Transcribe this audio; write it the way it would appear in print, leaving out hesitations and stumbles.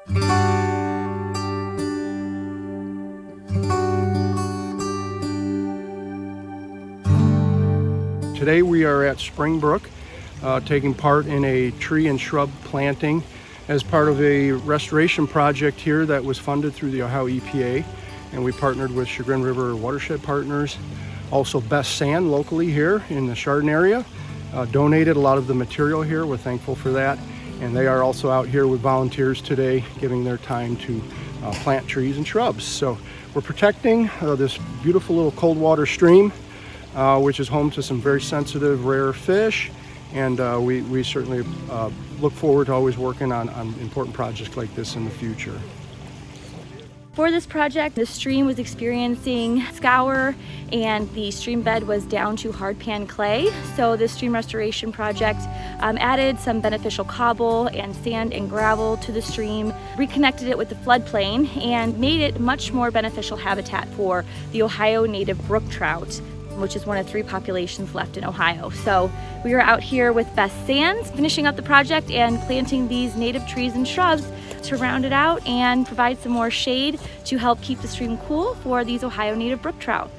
Today we are at Spring Brook, taking part in a tree and shrub planting as part of a restoration project here that was funded through the Ohio EPA, and we partnered with Chagrin River Watershed Partners. Also Best Sand locally here in the Chardon area donated a lot of the material here. We're thankful for that, and they are also out here with volunteers today giving their time to plant trees and shrubs. So we're protecting this beautiful little cold water stream, which is home to some very sensitive rare fish, and we certainly look forward to always working on important projects like this in the future. For this project, the stream was experiencing scour and the stream bed was down to hard pan clay. So this stream restoration project added some beneficial cobble and sand and gravel to the stream, reconnected it with the floodplain, and made it much more beneficial habitat for the Ohio native brook trout, which is one of 3 populations left in Ohio. So we are out here with Best Sands, finishing up the project and planting these native trees and shrubs to round it out and provide some more shade to help keep the stream cool for these Ohio native brook trout.